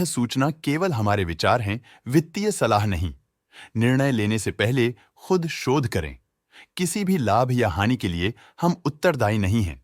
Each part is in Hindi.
सूचना केवल हमारे विचार हैं, वित्तीय सलाह नहीं। निर्णय लेने से पहले खुद शोध करें। किसी भी लाभ या हानि के लिए हम उत्तरदायी नहीं हैं।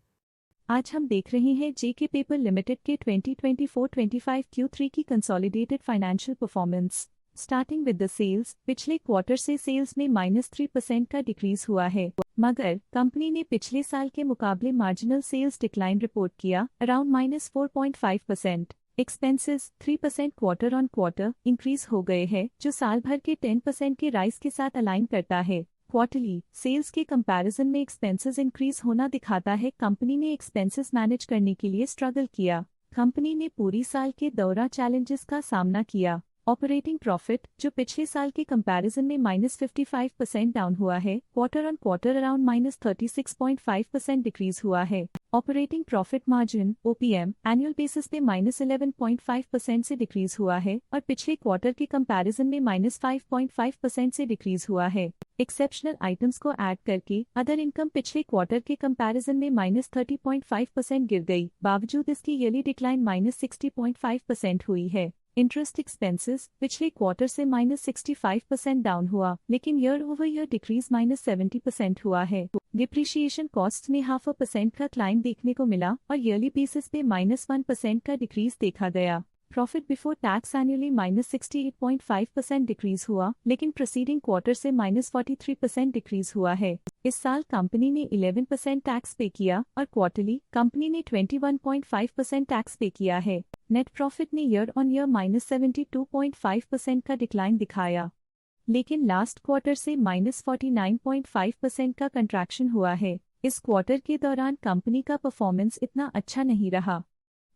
आज हम देख रहे हैं जेके पेपर लिमिटेड के 2024-25 Q3 की consolidated financial performance. Starting with the sales, पिछले क्वार्टर से सेल्स में -3% का डिक्रीज हुआ है, मगर कंपनी ने पिछले साल के मुकाबले मार्जिनल सेल्स डिक्लाइन रिपोर्ट किया, around -4.5%। Expenses 3% quarter on quarter increase हो गए हैं, जो साल भर के 10% के राइज के साथ अलाइन करता है। क्वार्टरली सेल्स के कंपैरिजन में एक्सपेंसेस इंक्रीज होना दिखाता है कंपनी ने एक्सपेंसेस मैनेज करने के लिए स्ट्रगल किया। कंपनी ने पूरी साल के दौरान चैलेंजेस का सामना किया। ऑपरेटिंग प्रॉफिट, जो पिछले साल के कंपैरिजन में -55% डाउन हुआ है, quarter on quarter around -36.5% decrease हुआ है। Operating profit margin OPM annual basis पे -11.5% से डिक्रीज हुआ है और पिछले क्वार्टर के कंपैरिजन में -5.5% से डिक्रीज हुआ है। एक्सेप्शनल आइटम्स को ऐड करके अदर इनकम पिछले क्वार्टर के कंपैरिजन में -30.5% गिर गई, बावजूद इसकी ईयरली डिक्लाइन -60.5% हुई है। इंटरेस्ट एक्सपेंसेस पिछले क्वार्टर से -65% डाउन हुआ, लेकिन ईयर ओवर ईयर डिक्रीज -70% हुआ है। डिप्रिशिएशन कॉस्ट में 0.5% का क्लाइम देखने को मिला और ईयरली बेसिस पे -1% का डिक्रीज देखा गया। Profit before tax annually -68.5% decrease हुआ, लेकिन प्रीसीडिंग क्वार्टर से -43% डिक्रीज हुआ है। इस साल कंपनी ने 11% टैक्स पे किया और क्वार्टरली कंपनी ने 21.5% टैक्स पे किया है। नेट प्रॉफिट ने ईयर ऑन ईयर -72.5% का डिक्लाइन दिखाया, लेकिन लास्ट क्वार्टर से -49.5% का कंट्रैक्शन हुआ है। इस क्वार्टर के दौरान कंपनी का परफॉर्मेंस इतना अच्छा नहीं रहा।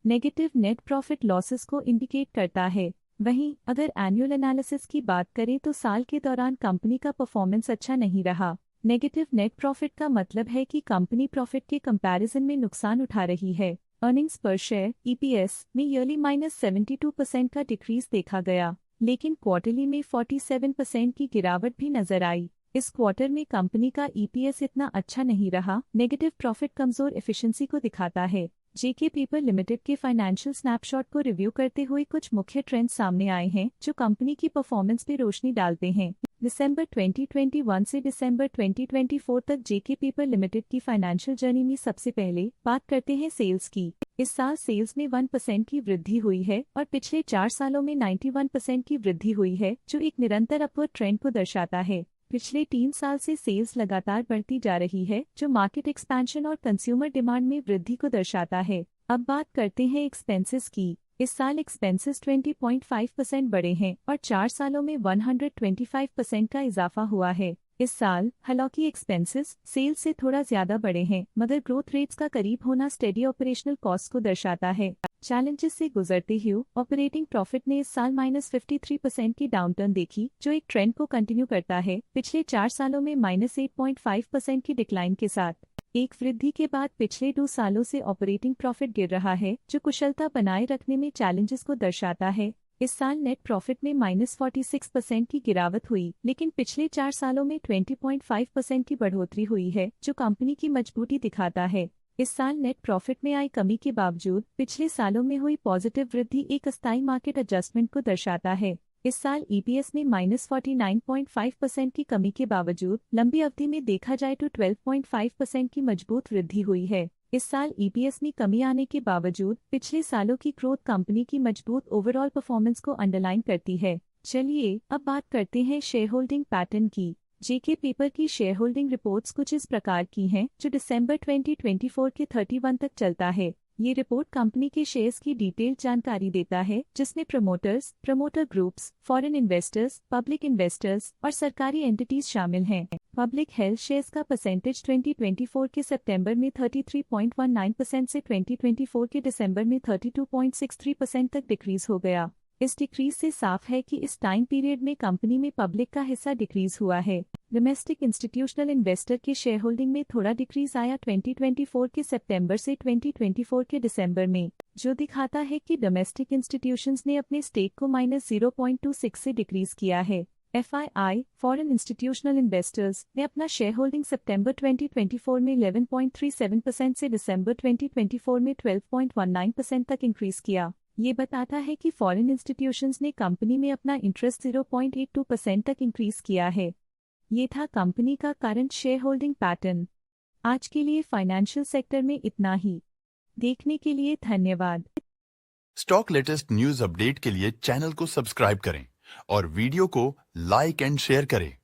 नेगेटिव नेट प्रॉफिट लॉसेस को इंडिकेट करता है। वहीं अगर एनुअल एनालिसिस की बात करें तो साल के दौरान कंपनी का परफॉर्मेंस अच्छा नहीं रहा। नेगेटिव नेट प्रॉफिट का मतलब है कि कंपनी प्रॉफिट के कंपैरिजन में नुकसान उठा रही है। अर्निंग्स पर शेयर EPS में ईयरली -72% का डिक्रीज देखा गया, लेकिन क्वार्टरली में 47% की गिरावट भी नजर आई। इस क्वार्टर में कंपनी का EPS इतना अच्छा नहीं रहा। नेगेटिव प्रॉफिट कमजोर एफिशिएंसी को दिखाता है। जेके पेपर लिमिटेड के फाइनेंशियल स्नैपशॉट को रिव्यू करते हुए कुछ मुख्य ट्रेंड्स सामने आए हैं जो कंपनी की परफॉर्मेंस पे रोशनी डालते हैं। दिसंबर 2021 से दिसंबर 2024 तक जेके पेपर लिमिटेड की फाइनेंशियल जर्नी में सबसे पहले बात करते हैं सेल्स की। इस साल सेल्स में 1% की वृद्धि हुई है और पिछले 4 सालों में 91% की वृद्धि हुई है, जो एक निरंतर अपवर्ड ट्रेंड को दर्शाता है। पिछले 3 साल से सेल्स लगातार बढ़ती जा रही है, जो मार्केट एक्सपेंशन और कंज्यूमर डिमांड में वृद्धि को दर्शाता है। अब बात करते हैं एक्सपेंसेस की। इस साल एक्सपेंसेस 20.5% बढ़े हैं और 4 सालों में 125% का इजाफा हुआ है। इस साल हालांकि एक्सपेंसेस सेल्स से थोड़ा ज्यादा बढ़े हैं, मगर ग्रोथ रेट्स का करीब होना स्टेडी ऑपरेशनल कॉस्ट को दर्शाता है। चैलेंजेस से गुजरते हुए ऑपरेटिंग प्रॉफिट ने इस साल -53% की डाउनटर्न देखी, जो एक ट्रेंड को कंटिन्यू करता है। पिछले 4 सालों में -8.5% की डिक्लाइन के साथ एक वृद्धि के बाद पिछले 2 सालों से ऑपरेटिंग प्रॉफिट गिर रहा है, जो कुशलता बनाए रखने में चैलेंजेस को दर्शाता है। इस साल नेट प्रॉफिट में -46% की गिरावट हुई, लेकिन पिछले 4 सालों में 20.5% की बढ़ोतरी हुई है, जो कंपनी की मजबूती दिखाता है। इस साल नेट प्रॉफिट में आई कमी के बावजूद पिछले सालों में हुई पॉजिटिव वृद्धि एक अस्थायी मार्केट एडजस्टमेंट को दर्शाता है। इस साल EPS में -49.5% की कमी के बावजूद लंबी अवधि में देखा जाए तो 12.5% की मजबूत वृद्धि हुई है। इस साल EPS में कमी आने के बावजूद पिछले सालों की ग्रोथ कंपनी की मजबूत ओवरऑल परफॉर्मेंस को अंडरलाइन करती है। चलिए अब बात करते हैं शेयर होल्डिंग पैटर्न की। जेके पेपर की शेयर होल्डिंग रिपोर्ट्स कुछ इस प्रकार की हैं, जो दिसंबर 2024 के 31 तक चलता है। ये रिपोर्ट कंपनी के शेयर्स की डिटेल्ड जानकारी देता है, जिसमें promoters, promoter groups, foreign investors, public investors और सरकारी एंटिटीज शामिल हैं। पब्लिक हेल्थ शेयर्स का परसेंटेज 2024 के सितंबर में 33.19% से 2024 के दिसंबर में 32.63% तक डिक्रीज हो गया। इस डिक्रीज से साफ है कि इस टाइम पीरियड में कंपनी में पब्लिक का हिस्सा डिक्रीज हुआ है। डोमेस्टिक इंस्टीट्यूशनल इन्वेस्टर के शेयर होल्डिंग में थोड़ा डिक्रीज आया 2024 के सितंबर से 2024 के दिसंबर में, जो दिखाता है कि डोमेस्टिक इंस्टीट्यूशंस ने अपने स्टेक को -0.26 से डिक्रीज किया है। FII फॉरेन इंस्टीट्यूशनल इन्वेस्टर्स ने अपना शेयर होल्डिंग सितंबर 2024 में 11.37% से दिसंबर 2024 में 12.19% तक इंक्रीज किया। ये बताता है कि फॉरेन इंस्टीट्यूशंस ने कंपनी में अपना इंटरेस्ट 0.82% तक इंक्रीज किया है। ये था कंपनी का करंट शेयर होल्डिंग पैटर्न। आज के लिए फाइनेंशियल सेक्टर में इतना ही। देखने के लिए धन्यवाद। स्टॉक लेटेस्ट न्यूज अपडेट के लिए चैनल को सब्सक्राइब करें और वीडियो को लाइक एंड शेयर करें।